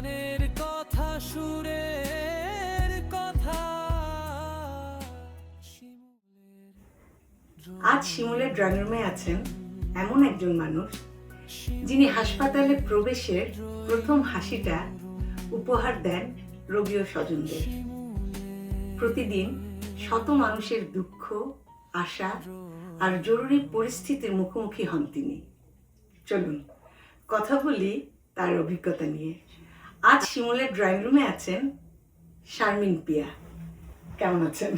গানের কথা সুরের কথা আজ শিমুলের ড্রয়িং রুমে আছেন এমন একজন মানুষ যিনি হাসপাতালে প্রবেশের প্রথম হাসিটা উপহার দেন রোগী ও স্বজনদের। প্রতিদিন শত মানুষের দুঃখ, আশা আর জরুরি পরিস্থিতির মুখোমুখি হন তিনি। চলুন কথা বলি তার অভিজ্ঞতা নিয়ে। আজ শিমুলের ড্রয়িং রুমে আছেন শারমিন পিয়া। কেমন আছেন?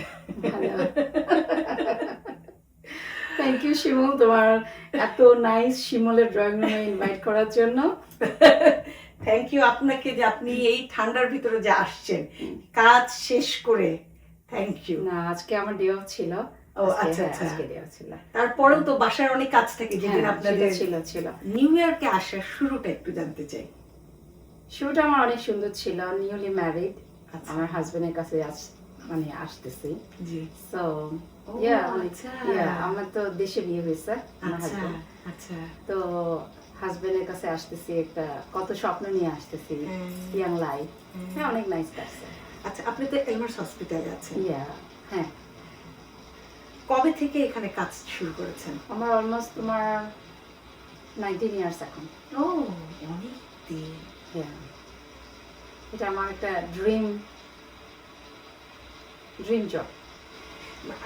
থ্যাংক ইউ শিমুল, তোমার এত নাইস শিমুলের ড্রয়িং রুমে ইনভাইট করার জন্য। থ্যাংক ইউ আপনাকে যে আপনি এই ঠান্ডার ভিতরে যে আসছেন কাজ শেষ করে। Thank you. না, আজকে আমার ডে অফ ছিল। ও আচ্ছা আচ্ছা, আজকে ডে অফ ছিল। তারপরেও তো বাসার অনেক কাজ থাকে যেদিন হ্যাঁ, আপনাদের ছিল। নিউ ইয়র্কে আসার শুরুটা একটু জানতে চাই। শুরুটা আমার অনেক সুন্দর ছিল। নিউলি ম্যারিড, আচ্ছা। আমার হাজবেন্ডের কাছে আসতেছি। জি। সো ও, আচ্ছা। আমার তো দেশে বিয়ে হয়েছে আমার আচ্ছা হাজবেন্ড। আচ্ছা। তো হাজবেন্ডের কাছে আসতেছি, একটা কত স্বপ্ন নিয়ে আসতেছি, ইয়াং লাইফ। হ্যাঁ, অনেক নাইস কাটছে। আচ্ছা, আপনি তো এলমার্স হসপিটালে আছেন। হ্যাঁ। কবে থেকে এখানে কাজ শুরু করেছেন? আমার অলমোস্ট তোমার 19 ইয়ার্স এখন। ও, অনেক দিন। এটা আমার একটা ড্রিম জব।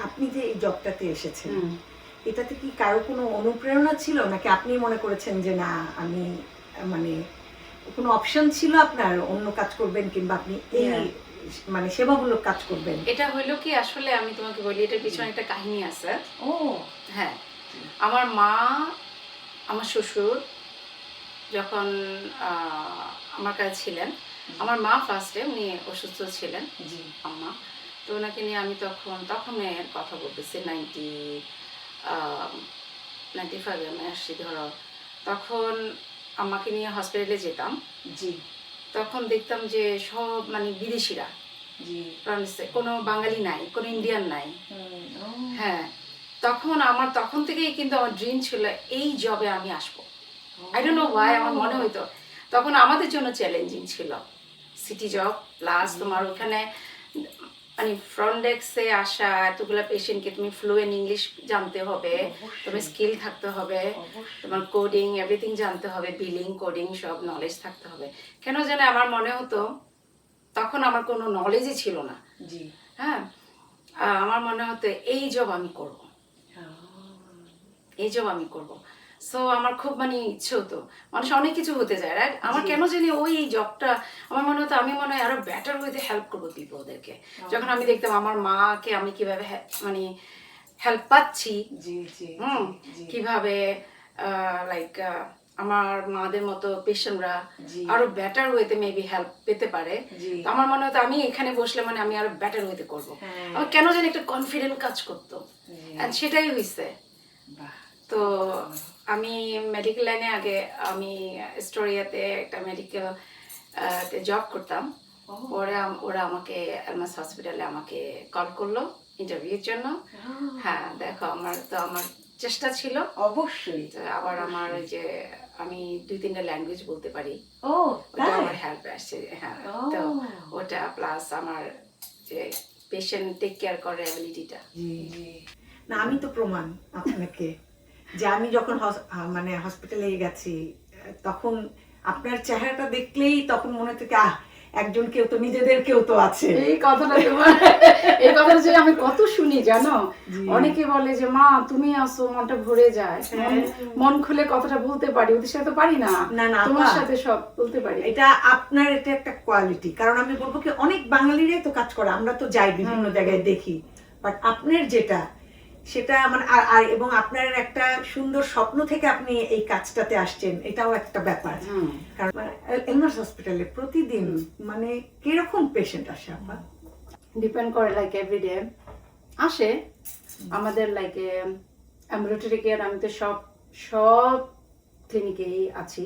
আপনি যে এই জবটাতে এসেছেন, এটাতে কি কারো কোনো অনুপ্রেরণা ছিল নাকি আপনি মনে করেছেন যে না আমি মানে কোনো অপশন ছিল আপনার অন্য কাজ করবেন কিংবা আপনি এই মানে সেবামূলক কাজ করবেন? এটা হইলো কি, আসলে আমি তোমাকে বলি, এটার পিছনে একটা কাহিনী আছে। ও হ্যাঁ, আমার মা, আমার শ্বশুর যখন আমার কাছে ছিলেন, আমার মা ফার্স্টে উনি অসুস্থ ছিলেন, জি আম্মা। তো ওনাকে নিয়ে আমি তখন কথা বলতেছি 95 আমি আসছি ধরো। তখন আম্মাকে নিয়ে হসপিটালে যেতাম। জি। তখন দেখতাম যে সব মানে বিদেশিরা, জি, কোনো বাঙালি নাই, কোনো ইন্ডিয়ান নাই। হ্যাঁ, তখন থেকেই কিন্তু আমার ড্রিম ছিল এই জবে আমি আসবো। আই ডোন্ট নো ওয়াই, আমার মনে হইতো তখন আমাদের জন্য চ্যালেঞ্জিং ছিল সিটি জব, প্লাস তোমার ওখানে মানে ফ্রন্ট ডেস্কে আসা এতগুলো পেশেন্টকে তুমি ফ্লুয়েন্ট ইংলিশ জানতে হবে, তোমার স্কিল থাকতে হবে, তোমার কোডিং এভরিথিং জানতে হবে, বিলিং কোডিং সব নলেজ থাকতে হবে। কেন জানে আমার মনে হতো তখন আমার কোনো নলেজই ছিল না। জি। হ্যাঁ, আমার মনে হতো এই জব আমি করব, সো আমার খুব মানে ইচ্ছে হতো। মানুষ অনেক কিছু হতে যায়, রাইট? আমার কেন জানি এই জবটা আমার মনে হতো আমি মনে হয় আরো বেটার ওয়েতে হেল্প করবো পিপলদেরকে। যখন আমি দেখতাম আমার মাকে আমি কিভাবে মানে হেল্প পাচ্ছি, কিভাবে লাইক আমার মাদের মতো পেশেন্টরা আরো বেটার ওয়েতে মেবি হেল্প পেতে পারে, তো আমার মনে হতো আমি এখানে বসলে মানে আমি আরো বেটার ওয়েতে করবো। আমার কেন জানি একটা কনফিডেন্ট কাজ করতো, এন্ড সেটাই হয়েছে। তো আমি মেডিকেল লাইনে আগে আমি স্টোরিয়াতে একটা মেডিকেল জব করতাম। পরে ওরা আমাকে এলমাস হসপিটালে আমাকে কল করলো ইন্টারভিউর জন্য। হ্যাঁ, দেখো আমার চেষ্টা ছিল অবশ্যই। আবার আমার যে আমি 2-3টা ল্যাঙ্গুয়েজ বলতে পারি, ওটা আমার হেল্প আসছে। হ্যাঁ, তো ওটা প্লাস আমার যে পেশেন্ট টেক কেয়ার করার অ্যাবিলিটিটা। না, আমি তো প্রমাণ আপনাকে যে আমি যখন মানে হসপিটালে গেছি তখন আপনার চেহারাটা দেখলেই তখন মনে থেকে একজন কেউ তো নিজেদের কেউ তো আছে। এই কথাটা যে আমি কত শুনি জানো, অনেকে বলে যে মা তুমি আসো, মনটা ভরে যায়, মন খুলে কথাটা বলতে পারি, ওদের সাথে পারি না, তোমার সাথে সব বলতে পারি। এটা আপনার এটা একটা কোয়ালিটি। কারণ আমি বলবো কি অনেক বাঙালিরাই তো কাজ করে, আমরা তো যাই বিভিন্ন জায়গায় দেখি, বাট আপনার যেটা সেটা মানে এবং আপনার একটা সুন্দর স্বপ্ন থেকে আপনি এই কাজটাতে আসছেন, এটাও একটা ব্যাপার। কারণ এলমার্স হসপিটালে প্রতিদিন মানে কিরকম পেশেন্ট আসে? আপা ডিপেন্ড করে, লাইক এভরিডে আসে আমাদের লাইক অ্যাম্বুলেটরি কেয়ার। আমি তো সব ক্লিনিকেই আছি,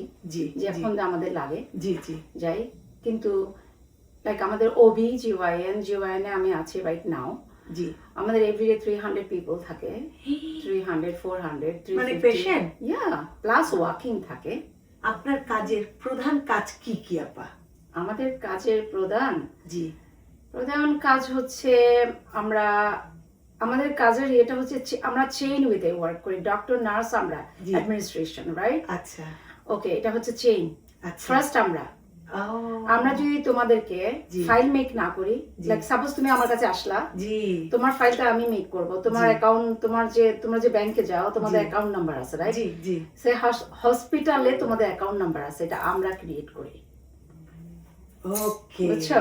যখন আমাদের লাগে যাই। কিন্তু লাইক আমাদের OB/GYN আমি আছি রাইট নাও। জি, আমাদের এভরিডে 300 পিপল থাকে, 300, 400, 350 মানে পেশেন্ট, প্লাস ওয়াকিং থাকে। আপনার কাজের প্রধান কাজ কি কি আপা? আমাদের কাজের জি প্রধান কাজ হচ্ছে আমরা আমাদের কাজের এটা হচ্ছে আমরা চেইন উইথে ওয়ার্ক করি, ডক্টর নার্স আমরা জি। Administration, right? আচ্ছা ওকে, এটা হচ্ছে চেইন। আচ্ছা ফার্স্ট আমরা ও, আমরা যদি তোমাদেরকে জি। ফাইল মেক না করি, জি। লাইক সাপোজ তুমি আমার কাছে আসলা, জি তোমার ফাইলটা আমি মেক করব, তোমার জি। অ্যাকাউন্ট, তোমরা যে ব্যাংকে যাও তোমাদের জি। অ্যাকাউন্ট নাম্বার আছে, রাইট? জি জি সে হসপিটালে তোমাদের অ্যাকাউন্ট নাম্বার আছে, এটা আমরা ক্রিয়েট করি, ওকে বুঝছো?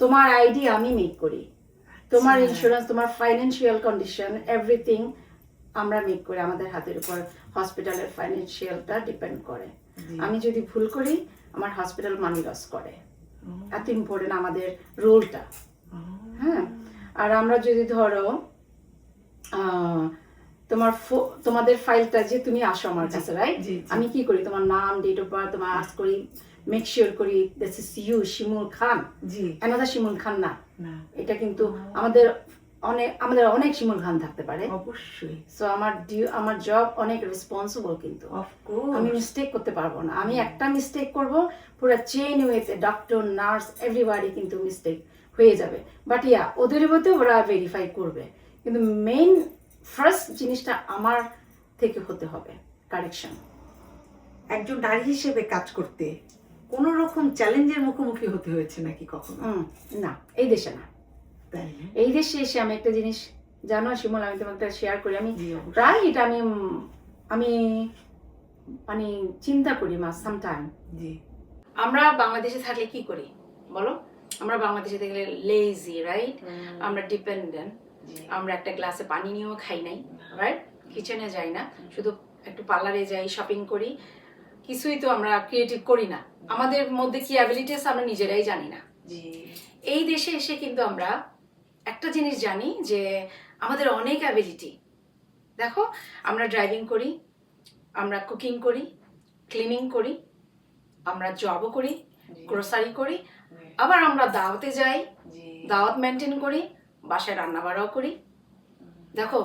তোমার আইডি আমি মেক করি, তোমার আচ্ছা। ইন্স্যুরেন্স, তোমার ফাইন্যান্সিয়াল কন্ডিশন, এভরিথিং আমরা মেক করি। আমাদের হাতের উপর হসপিটালের ফাইন্যান্সিয়ালটা ডিপেন্ড করে। জি। আমি যদি ভুল করি আমার হসপিটাল মানি লস করে, ও, এত ইম্পর্টেন্ট আমাদের রোলটা। ও, হ্যাঁ, আর আমরা যদি ধরো তোমাদের ফাইলটা যে তুমি আসো আমার কাছে, রাইট? জি, জি। আমি কি করি, তোমার নাম, ডেট অফ বার্থ তোমার আস্ক করি, মেক শিওর করি this is you Shimul Khan, জি অ্যানাদার শিমুল খান না। না এটা কিন্তু আমাদের অনেক শিমুল খান থাকতে পারে। অবশ্যই সো আমার জব অনেক রেসপন্সিবল, কিন্তু অফকোর্স আমি মিস্টেক করতে পারবো না। আমি একটা মিস্টেক করব, পুরো চেইন ওয়েতে ডক্টর নার্স এভরিবাডি কিন্তু মিস্টেক হয়ে যাবে। বাট ইয়া, ওদের মধ্যে ওরা ভেরিফাই করবে, কিন্তু মেইন ফার্স্ট জিনিসটা আমার থেকে হতে হবে কারেকশন। একজন নারী হিসেবে কাজ করতে কোনো রকম চ্যালেঞ্জের মুখোমুখি হতে হয়েছে নাকি কখনো? না, এই দেশে না। তাই না? এই দেশে এসে আমি একটা জিনিস জানো শিমুল, আমি তোমাকে শেয়ার করি। আমি জি, অবশ্যই। প্রায় এটা আমি মানে চিন্তা করি সামটাইম। জি আমরা বাংলাদেশে থাকলে কি করি বলো? আমরা বাংলাদেশে থাকলে লেজি, রাইট? আমরা ডিপেন্ডেন্ট। জি। আমরা একটা গ্লাসে পানি নিয়েও খাই নাই, রাইট? কিচেনে যাই না, শুধু একটু পার্লারে যাই, শপিং করি, কিছুই তো আমরা ক্রিয়েটিভ করি না। আমাদের মধ্যে কি অ্যাবিলিটি আছে আমরা নিজেরাই জানি না। জি এই দেশে এসে কিন্তু আমরা একটা জিনিস জানি যে আমাদের অনেক অ্যাবিলিটি। দেখো, আমরা ড্রাইভিং করি, আমরা কুকিং করি, ক্লিনিং করি, আমরা জবও করি, গ্রোসারি করি, আবার আমরা দাওয়াতে যাই, জি দাওয়াত মেনটেন করি, বাসায় রান্না বাড়াও করি। দেখো,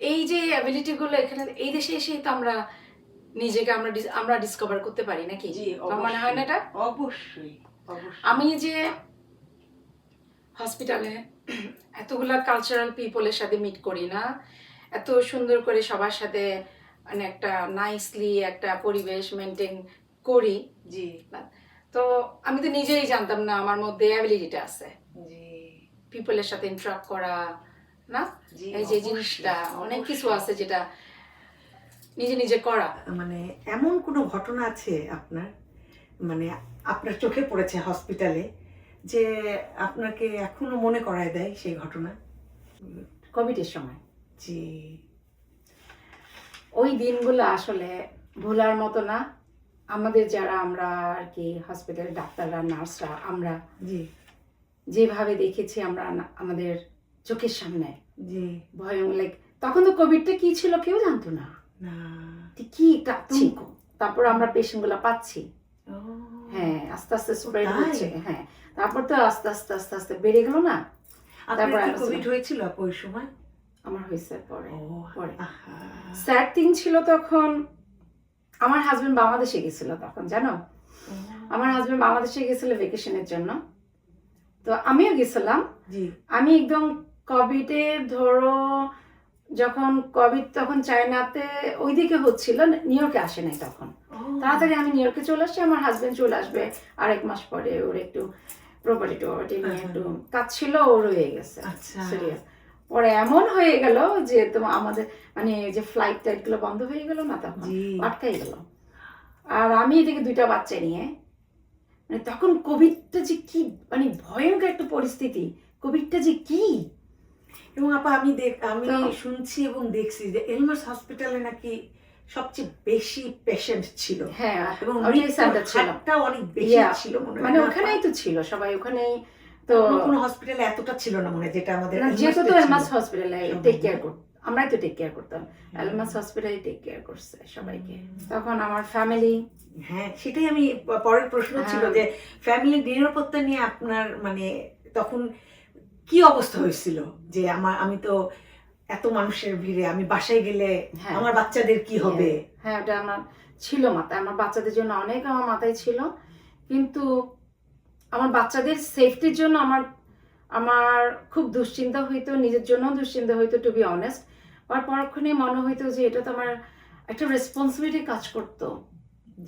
এই যে অ্যাবিলিটিগুলো এখানে এই দেশে এসেই তো আমরা নিজেকে আমরা ডিসকভার করতে পারি নাকি? জি তোমার মনে হয় না এটা? অবশ্যই অবশ্যই। আমি যে হসপিটালে এতগুলা কালচারাল পিপলের সাথে মিট করি না, এত সুন্দর করে সবার সাথে মানে একটা নাইসলি একটা পরিবেশ মেনটেন করি, জি তো আমি তো নিজেই জানতাম না আমার মধ্যে অ্যাবিলিটিটা আছে জি পিপলের সাথে ইন্টারাক্ট করা, না? জি, এই যে অবশ্যই, জিনিসটা অনেক কিছু অবশ্যই। আছে যেটা নিজে নিজে করা। মানে এমন কোনো ঘটনা আছে আপনার, মানে আপনার চোখে পড়েছে হসপিটালে, যে আপনাকে এখনো মনে করায় দেয় সেই ঘটনা? কোভিডের সময় জি ওই দিনগুলো আসলে ভোলার মতো না। আমাদের যারা আমরা আর কি হসপিটালে ডাক্তাররা, নার্সরা, আমরা জি যেভাবে দেখেছি আমরা আমাদের চোখের সামনে জি লাইক তখন তো কোভিডটা কি ছিল কেউ জানতো না, না কি একটা আতঙ্ক। তারপর আমরা পেশেন্টগুলো পাচ্ছি, ও, হ্যাঁ, আস্তে আস্তে স্প্রেড তাই? হচ্ছে, হ্যাঁ, তারপর তো আস্তে আস্তে আস্তে আস্তে বেড়ে গেল না। আপনার তারপর কি আলোচনা। কোভিড হয়েছিল আপু ওই সময়? আমার হয়েছে পরে। ও পরে আহা। স্যাড থিং ছিল তখন, আমার হাজবেন্ড বাংলাদেশে গেছিল তখন, জানো? ও, আমার হাজবেন্ড বাংলাদেশে গেছিল ভেকেশনের জন্য, তো আমিও গেছিলাম। জি আমি একদম কোভিডে ধরো যখন কোভিড তখন চায়নাতে ওইদিকে হচ্ছিল, নিউ ইয়র্কে আসে নাই তখন। ও, তাড়াতাড়ি আমি নিউ ইয়র্কে চলে আসছি, আমার হাজবেন্ড চলে আসবে আরেক মাস পরে। ওর একটু প্রপার্টি নিয়ে একটু কাজ ছিল, ও রয়ে গেছে আচ্ছা। সিরিয়াস। পরে এমন হয়ে গেল যে তোমার আমাদের মানে যে ফ্লাইট টাইট গুলো বন্ধ হয়ে গেল না, তখন জি। আটকাই গেল। আর আমি এদিকে 2টা বাচ্চা নিয়ে, মানে তখন কোভিডটা যে কি মানে ভয়ঙ্কর একটা পরিস্থিতি, কোভিডটা যে কি। এবং আপা আমি আমি তো- শুনছি এবং দেখছি যে এলমাস হসপিটালে নাকি সবচেয়ে বেশি পেশেন্ট ছিল, হ্যাঁ, এবং ওটাই মৃত্যুর সেন্টার ছিল, হারটাও অনেক বেশি Yeah, ছিল মনে হয় মানে না, ওখানেই আপা? তো ছিল সবাই, ওখানেই তো। অন্য কোনো হসপিটালে এতটা ছিল না মনে হয়, যেটা আমাদের না, এলমাসে যেহেতু ছিল। এলমাস হসপিটালে সবাই টেক না? কেয়ার করতাম, আমরাই তো টেক কেয়ার করতাম। এলমাস হসপিটালে টেক কেয়ার করছে সবাইকে। তখন আমার ফ্যামিলি, হ্যাঁ, সেটাই আমি পরের প্রশ্ন ছিল হ্যাঁ। যে ফ্যামিলির নিরাপত্তা নিয়ে আপনার মানে তখন কি অবস্থা হয়েছিল, যে আমি তো এত মানুষের ভিড়ে আমি বাসায় গেলে হ্যাঁ। আমার বাচ্চাদের কি হবে? হ্যাঁ, ওটা আমার ছিল মাথায়, আমার বাচ্চাদের জন্য অনেক আমার মাথায় ছিল। কিন্তু আমার বাচ্চাদের সেফটির জন্য আমার আমার খুব দুশ্চিন্তা হইতো, নিজের জন্য দুশ্চিন্তা হইতো, টু বি অনেস্ট। আর পরক্ষণে মনে হইতো যে এটা তো আমার একটা রেসপন্সিবিলিটি কাজ করতো,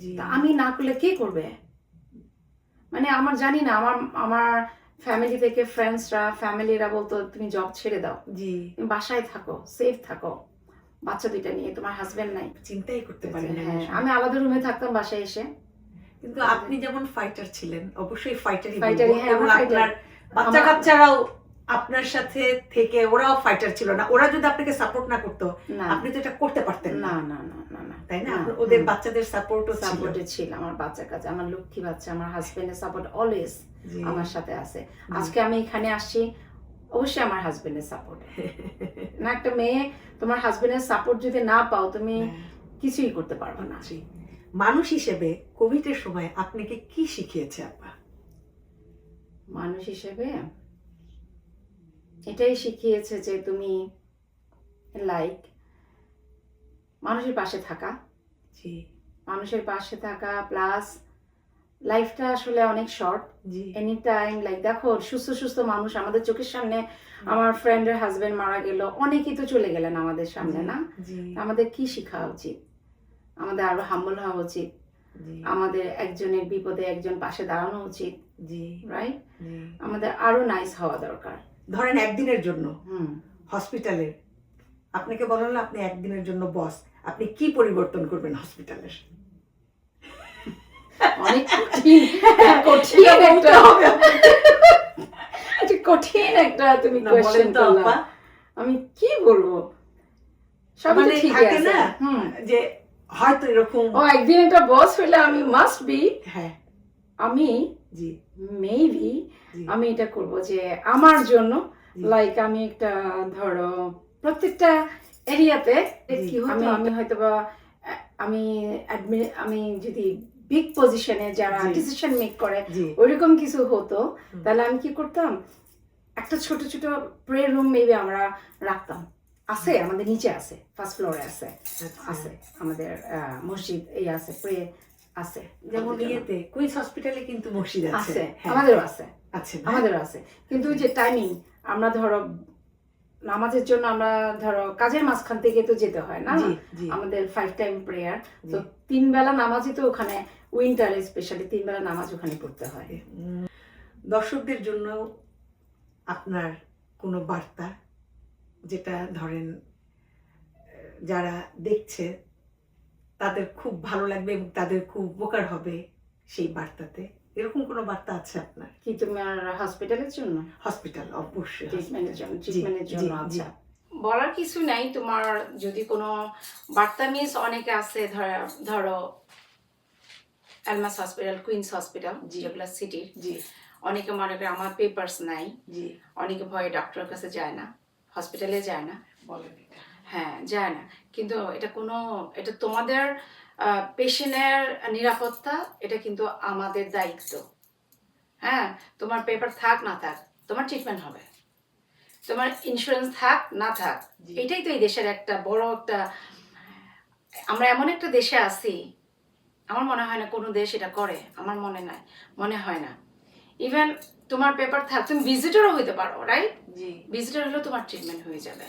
জি তা আমি না করলে কে করবে? মানে আমার জানি না, আমার আমার ফ্যামিলি থেকে ফ্রেন্ডসরা ফ্যামিলিরা বলতো তুমি জব ছেড়ে দাও, জি তুমি বাসায় থাকো, সেফ থাকো, বাচ্চা দুইটা নিয়ে, তোমার হাজবেন্ড নাই। চিন্তাই করতে পারি না। হ্যাঁ, আমি আলাদা রুমে থাকতাম বাসায় এসে। কিন্তু আপনি যেমন ফাইটার ছিলেন, অবশ্যই ফাইটারই Fighter-ই, বলবো। হ্যাঁ, এবং আমরা fighter। আপনার বাচ্চা কাচ্চারাও আপনার সাথে থেকে ওরাও ফাইটার ছিল না। ওরা যদি আপনাকে সাপোর্ট না করতো, না আপনি তো এটা করতে পারতেন না না, না না না না, তাই না? ওদের বাচ্চাদের সাপোর্টও ছিল। সাপোর্টে ছিল আমার বাচ্চা কাছে, আমার লক্ষ্মী বাচ্চা, আমার হাজবেন্ডের সাপোর্ট অলওয়েজ জি। আমার সাথে আছে। আজকে আমি এখানে আসছি অবশ্যই আমার হাজবেন্ডের সাপোর্ট। না, একটা মেয়ে তোমার হাজবেন্ডের সাপোর্ট যদি না পাও, তুমি কিছুই করতে পারবে না। জি। মানুষ হিসেবে কোভিডের সময় আপনাকে কি শিখিয়েছে আপা? মানুষ হিসেবে এটাই শিখিয়েছে যে তুমি লাইক মানুষের পাশে থাকা, জি মানুষের পাশে থাকা, প্লাস লাইফটা আসলে অনেক শর্ট। জি এনি টাইম লাইক দেখো সুস্থ সুস্থ মানুষ আমাদের চোখের সামনে, আমার ফ্রেন্ডের হাজবেন্ড মারা গেল, অনেকেই তো চলে গেলেন আমাদের সামনে, না? জি আমাদের কি শেখা উচিত? আমাদের আরো হাম্বল হওয়া উচিত, জি আমাদের একজনের বিপদে একজন পাশে দাঁড়ানো উচিত, জি রাইট? জি। আমাদের আরো নাইস হওয়া দরকার। ধরেন একদিনের জন্য হুম হসপিটালে আপনাকে বলা হলো আপনি একদিনের জন্য বস, আপনি কি পরিবর্তন করবেন হসপিটালের? অনেক কঠিন, কঠিন একটা একটা কঠিন একটা তুমি না, কোশ্চেন বলেন তো করলা। আপা। আমি কি বলবো, সবই তো মানে ঠিক থাকে আছে না হুম। যে হয়তো এরকম, ও একদিন একটা বস হইলে আমি মাস্ট বি, হ্যাঁ আমি জি মেবি জি আমি এটা করব যে আমার জন্য, জি। লাইক আমি একটা ধরো প্রত্যেকটা এরিয়াতে জি। কি হতো, আমি হয়তো বা আমি আমি যদি বিগ পজিশনে যারা জি। ডিসিশন মেক করে জি ওইরকম কিছু হতো, তাহলে আমি কি করতাম, একটা ছোট ছোট প্রে রুম মেবি আমরা রাখতাম। আছে আমাদের নিচে, আছে ফার্স্ট ফ্লোরে আছে, আছে আমাদের মসজিদ এই আছে, প্রে আছে, যেমন আমাদের জন্য। ইয়েতে কুইন্স হসপিটালে কিন্তু মসজিদ আছে, আছে, হ্যাঁ, আমাদেরও আছে, আছে না? আমাদেরও আছে। কিন্তু ওই যে টাইমিং, আমরা ধরো নামাজের জন্য আমরা ধরো কাজের মাঝখান থেকে তো যেতে হয় না, জি জি আমাদের 5 টাইম প্রেয়ার, তো জি। 3 বেলা নামাজই তো ওখানে, উইন্টারে স্পেশালি 3 বেলা নামাজ ওখানে পড়তে হয়। দর্শকদের জন্য আপনার কোনো বার্তা, যেটা ধরেন যারা দেখছে তাদের খুব ভালো লাগবে এবং তাদের খুব উপকার হবে সেই বার্তাতে, এরকম কোনো বার্তা আছে আপনার? কি তোমার হসপিটালের জন্য, হসপিটাল অবশ্যই, ট্রিটমেন্টের জন্য, জি, ট্রিটমেন্টের জন্য? জি, জি। আচ্ছা, বলার কিছু নাই। তোমার যদি কোনো বার্তা মিস, অনেকে আছে ধরো এলমাস হসপিটাল, কুইন্স হসপিটাল যেগুলো সিটির, জি অনেকে মনে করে আমার পেপারস নাই, জি অনেকে ভয়ে ডক্টরের কাছে যায় না, হসপিটালে যায় না, বলেন এটা। হ্যাঁ যায় না। কিন্তু এটা তোমাদের পেশেন্টের নিরাপত্তা, এটা কিন্তু আমাদের দায়িত্ব। হ্যাঁ, তোমার পেপার থাক না থাক, তোমার ট্রিটমেন্ট হবে, তোমার ইন্স্যুরেন্স থাক না থাক, জি। এটাই তো এই দেশের একটা বড় একটা, আমরা এমন একটা দেশে আছি, আমার মনে হয় না কোনো দেশ এটা করে, আমার মনে হয় না। ইভেন তোমার পেপার থাক, তুমি ভিজিটরও হইতে পারো, রাইট? জি ভিজিটর হলেও তোমার ট্রিটমেন্ট হয়ে যাবে,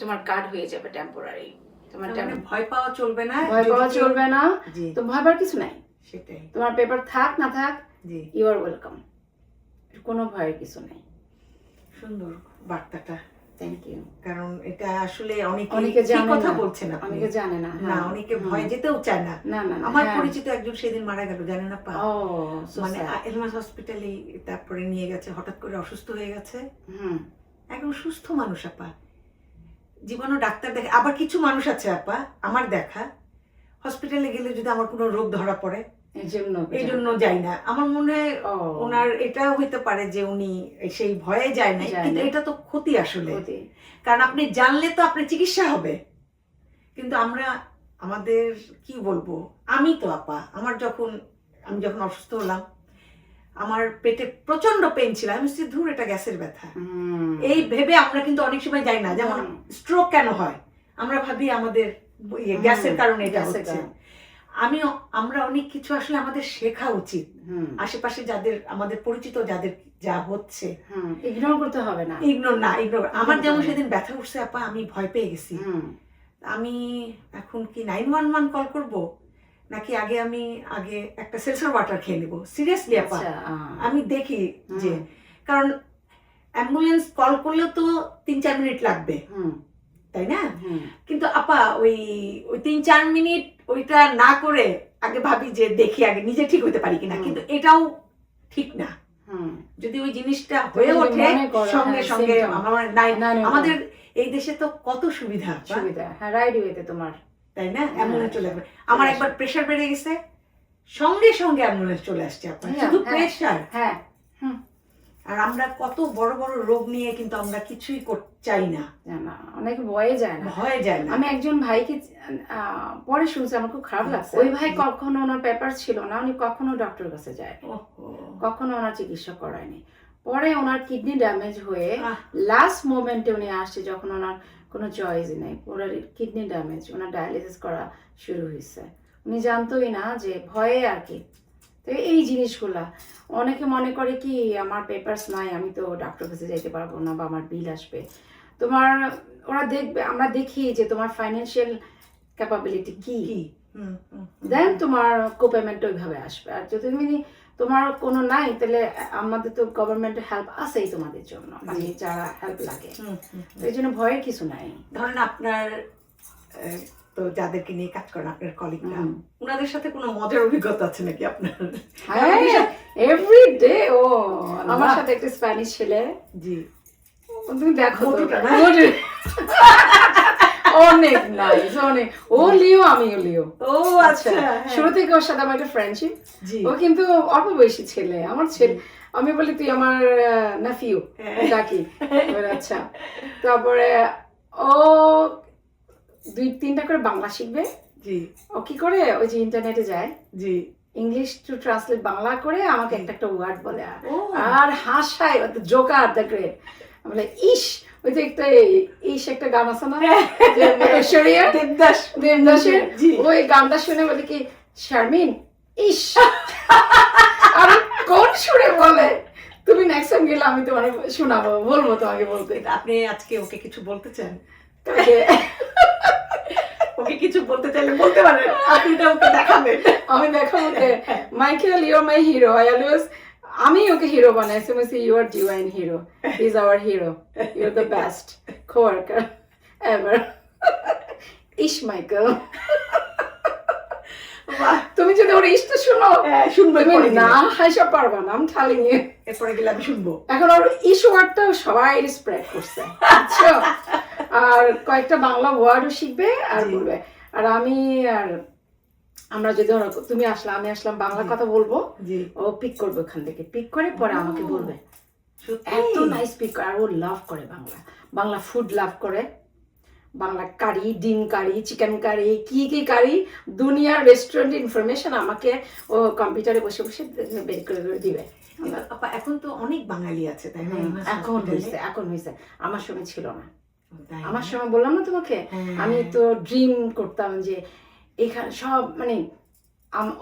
তোমার কার্ড হয়ে যাবে টেম্পোরারি, তোমার মানে ভয় পাওয়া চলবে না, ভয় পাওয়া যদি কেউ- চলবে না, জি তো ভয় পাওয়ার কিছু নাই। সেটাই, তোমার পেপার থাক না থাক, জি ইউ আর ওয়েলকাম, কোনো ভয়ের কিছু নাই। সুন্দর বার্তাটা, থ্যাংক ইউ। কারণ এটা আসলে অনেকে অনেকে ঠিক জানে কথা না, বলছেন আপনি, অনেকে জানে না, না হ্যাঁ, অনেকে হুম। ভয় যেতেও চায় না। না না না, আমার হ্যাঁ। পরিচিত একজন সেদিন মারা গেল, জানেন না পা? ও so মানে sad. এলমাস হসপিটালে তারপরে নিয়ে গেছে, হঠাৎ করে অসুস্থ হয়ে গেছে, হুম একদম সুস্থ মানুষ আপা, জীবনও ডাক্তার দেখে। আবার কিছু মানুষ আছে আপা আমার দেখা, হসপিটালে গেলে যদি আমার কোনো রোগ ধরা পড়ে, এই জন্য যাই না। আমার মনে হয় ও, ওনার এটা হইতে পারে যে উনি সেই ভয়ে যায় না, যায় কিন্তু না। এটা তো ক্ষতি আসলে, ক্ষতি। কারণ আপনি জানলে তো আপনার চিকিৎসা হবে। কিন্তু আমাদের কি বলবো, আমি তো আপা আমি যখন অসুস্থ হলাম, আমার পেটে প্রচন্ড পেন ছিল, আমি বলছি ধুর এটা গ্যাসের ব্যথা, হুম। এই ভেবে আমরা কিন্তু অনেক সময় যাই না, যেমন হুম। স্ট্রোক কেন হয়, আমরা ভাবি আমাদের গ্যাসের কারণে এটা গ্যাসের হচ্ছে। কারণে। আমরা অনেক কিছু আসলে আমাদের শেখা উচিত। আশেপাশে যাদের আমাদের পরিচিত যাদের যা হচ্ছে ইগনোর করতে হবে না, ইগনোর। আমার যেমন সেদিন ব্যথা উঠছে আপা, আমি ভয় পেয়ে গেছি। আমি এখন কি 911 কল করব নাকি আমি আগে একটা সেলসর ওয়াটার খেয়ে নেবো? সিরিয়াসলি আপা, আমি দেখি যে, কারণ অ্যাম্বুলেন্স কল করলেও তো 3-4 মিনিট লাগবে, তাই না? কিন্তু আপা ওই 3-4 মিনিট ওইটা না করে আগে ভাবি যে দেখি আগে নিজে ঠিক হতে পারি কিনা, কিন্তু এটাও ঠিক না। যদি ওই জিনিসটা হয়ে ওঠে সঙ্গে সঙ্গে আমার আমাদের এই দেশে তো কত সুবিধা, রাইট ওয়েতে তোমার, তাই না? অ্যাম্বুলেন্স চলে আসবে। আমার একবার প্রেশার বেড়ে গেছে, সঙ্গে সঙ্গে অ্যাম্বুলেন্স চলে আসছে আপনার, শুধু প্রেশার। আর আমরা কত বড় বড় রোগ নিয়ে কিন্তু আমরা কিছুই চাই না, অনেক ভয়ে যায় না। আমি একজন ভাইকে পরে শুনছি, আমার খুব খারাপ লাগছে। ওই ভাই কখনো ওনার পেপার ছিল না, উনি কখনো ডক্টর কাছে যায়, কখনো ওনার চিকিৎসা করায়নি। পরে ওনার কিডনি ড্যামেজ হয়ে লাস্ট মোমেন্টে উনি আসছে, যখন ওনার কোনো চয়েসই নেই, ওনার কিডনি ড্যামেজ, ওনার ডায়ালিসিস করা শুরু হয়েছে। উনি জানতোই না যে ভয়ে আর কি। তো এই জিনিসগুলা অনেকে মনে করে কি আমার পেপারস নাই, আমি তো ডাক্তার কাছে যেতে পারবো না, বা আমার বিল আসবে। তোমার ওরা দেখবে, আমরা দেখি যে তোমার ফাইন্যান্সিয়াল ক্যাপাবিলিটি কি, দেন তোমার কোপেমেন্ট ওইভাবে আসবে। আর যদি তুমি তোমার কোনো নাই, তাহলে আমাদের তো গভর্নমেন্টের হেল্প আছেই তোমাদের জন্য, মানে যারা হেল্প লাগে, এই জন্য ভয়ের কিছু নাই। ধরেন আপনার তো যাদেরকে নিয়ে কাজ করেন, আপনার কলিগরা, ওনাদের সাথে কোনো মজার অভিজ্ঞতা আছে নাকি আপনার? হ্যাঁ, এভরিডে। ও আমার সাথে একটা স্প্যানিশ ছেলে, জি, তুমি দেখো অনেক নাইস, অনেক। ও লিও, আমিও লিও। ও আচ্ছা, শুরু থেকে ওর সাথে আমার একটা ফ্রেন্ডশিপ। ও কিন্তু অল্প বয়সী ছেলে, আমার ছেলে। আমি বলি তুই আমার নেফিউ ডাকি। আচ্ছা, তারপরে ও 2-3টা করে বাংলা শিখবে। জি। ও কি করে, ওই যে ইন্টারনেটে যায়, জি, ইংলিশ টু ট্রান্সলেট বাংলা করে আমাকে একটা ওয়ার্ড বলে, আর হাসায়, জোকার দ্য গ্রেট। বলে ইস, ওই যে একটা ইস একটা গান আছে না, দেবদাসের, ওই গানটা শুনে বলে কি শারমিন ইস, আর কোন সুরে বলে, তুমি নেক্সট টাইম গেলে আমি তোমার শোনাবো, বলবো তোমাকে বলতে। আপনি আজকে ওকে কিছু বলতে চান? ওকে কিছু বলতে চাইলে বলতে পারেন, আপনি এটা ওকে দেখাবেন। আমি দেখাবো ওকে, Michael you are my hero. আমি ওকে হিরো বানাইছি, বলছি you are divine hero, he is our hero, you are the best quaker ever. ইশ মাইকেল, তুমি যদি ওর ইশটা শুনো, শুনবে, তুমি না হাসা পারবা না, আমি ঠালি নিয়ে এরপরে গেলে আমি শুনবো। এখন ওর ইশ ওয়ার্ডটাও সবাই স্প্রেড করছে, বুঝছো? আর কয়েকটা বাংলা ওয়ার্ডও শিখবে আর বলবে। আর আমরা যদি তুমি আসলে, আমি আসলাম, বাংলা কথা বলবো, ও পিক করবে ওখান থেকে, পিক করে পরে আমাকে বলবে। এত নাইস পিক করে। আর ও লাভ করে বাংলা ফুড লাভ করে, বাংলা কারি, ডিম কারি, চিকেন কারি, কি কারি, দুনিয়ার রেস্টুরেন্ট ইনফরমেশন আমাকে ও কম্পিউটারে বসে বসে বের করে দিবে। এখন তো অনেক বাঙালি আছে, তাই না? এখন হয়েছে, আমার সময় ছিল না। আমার সময় বললাম না তোমাকে, আমি তো ড্রিম করতাম যে এখানে সব, মানে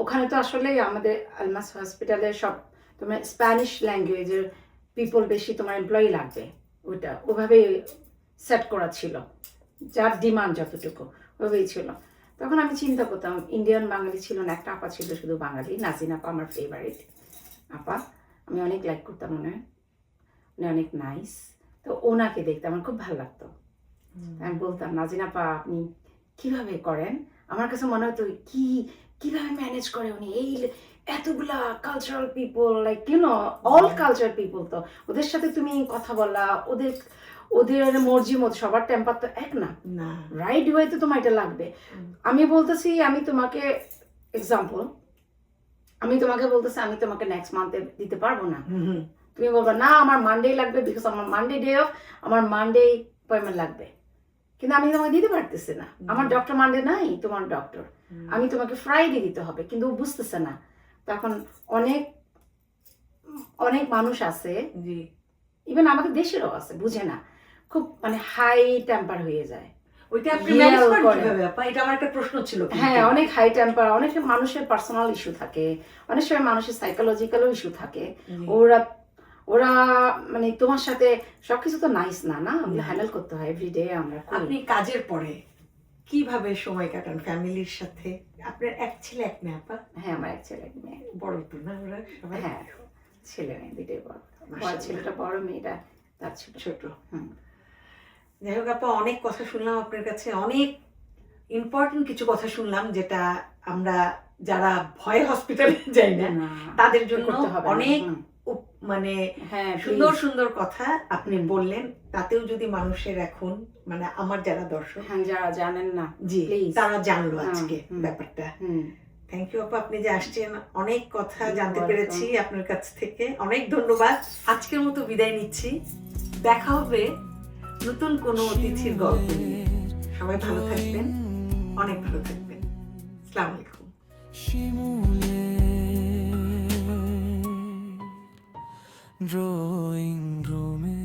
ওখানে তো আসলে আমাদের আলমাস হসপিটালে সব তোমার স্প্যানিশ ল্যাঙ্গুয়েজের পিপল বেশি, তোমার এমপ্লয়ি লাগবে, ওইটা ওভাবে সেট করা ছিল, যার ডিমান্ড যতটুকু ওভাবেই ছিল। তখন আমি চিন্তা করতাম, ইন্ডিয়ান বাঙালি ছিল না, একটা আপা ছিল শুধু বাঙালি, নাজিন আপা, আমার ফেভারিট আপা, আমি অনেক লাইক করতাম, উনি অনেক নাইস। তো ওনাকে দেখতে আমার খুব ভালো লাগতো। আমি বলতাম, নাজিন আপা আপনি কিভাবে করেন? আমার কাছে মনে হতো কিভাবে ম্যানেজ করে উনি, এই এতগুলা cultural people, like all cultural people, তো ওদের সাথে তুমি কথা বলা, ওদের মর্জি মতো, সবার টেম্পার তো এক না, রাইট ওয়ে তো তোমার এটা লাগবে। আমি বলতেছি, আমি তোমাকে এক্সাম্পল, আমি তোমাকে বলতেছি আমি তোমাকে নেক্সট মান্থে দিতে পারবো না, তুমি বলবা না আমার মানডে লাগবে, বিকজ আমার মানডে ডে অফ, আমার মানডে অ্যাপয়েন্টমেন্ট লাগবে, কিন্তু আমি তোমাকে দিতে পারতেছি না, আমার ডক্টর মানডে নাই, তোমার ডক্টর, আমি তোমাকে ফ্রাইডে দিতে হবে, কিন্তু ও বুঝতেছে না। তখন অনেক অনেক মানুষ আছে, ইভেন আমাদের দেশেরও আছে, বুঝে না, খুব মানে হাই টেম্পার হয়ে যায়। ওইটা আপনি yell ম্যানেজ করেন করে। কিভাবে আপা? এটা আমার একটা প্রশ্ন ছিল কিন্তু। হ্যাঁ, অনেক হাই টেম্পার, অনেক মানুষের পার্সোনাল ইস্যু থাকে, অনেক সময় মানুষের সাইকোলজিক্যালও ইস্যু থাকে। ওরা ওরা মানে তোমার সাথে সবকিছু তো নাইস না, না ওগুলো হ্যান্ডেল করতে হয় এভরিডে আমরা করি। আপনি কাজের পরে কিভাবে সময় কাটান ফ্যামিলির সাথে? আপনার এক ছেলে এক মেয়ে আপা? হ্যাঁ, আমার এক ছেলে এক মেয়ে। বড় তো না ওরা সবাই? হ্যাঁ, ছেলে মেয়ে দুটোই বড়। বড় মাশাআল্লাহ। ছেলেটা বড়, মেয়েটা তার ছোট। ছোট। হুম। যাই হোক আপা, অনেক কথা শুনলাম আপনার কাছে, অনেক ইম্পর্টেন্ট কিছু কথা শুনলাম যেটা আমরা যারা ভয়ে হসপিটালে যাই না না, তাদের জন্য করতে হবে না। অনেক হুম। মানে হ্যাঁ, সুন্দর please। সুন্দর কথা আপনি বললেন। তাতেও যদি মানুষের এখন মানে আমার যারা দর্শক হ্যাঁ, যারা জানেন না, জি প্লিজ। তারা জানলো হ্যাঁ, আজকে হুম। ব্যাপারটা। হুম। থ্যাংক ইউ আপা, আপনি যে আসছেন, অনেক কথা You're জানতে welcome. পেরেছি আপনার কাছ থেকে, অনেক ধন্যবাদ। আজকের মতো বিদায় নিচ্ছি, দেখা হবে নতুন কোনো অতিথির গল্প নিয়ে। সবাই ভালো থাকবেন, অনেক ভালো থাকবেন। আসসালামু আলাইকুম। শিমুলে ড্রয়িং রুমে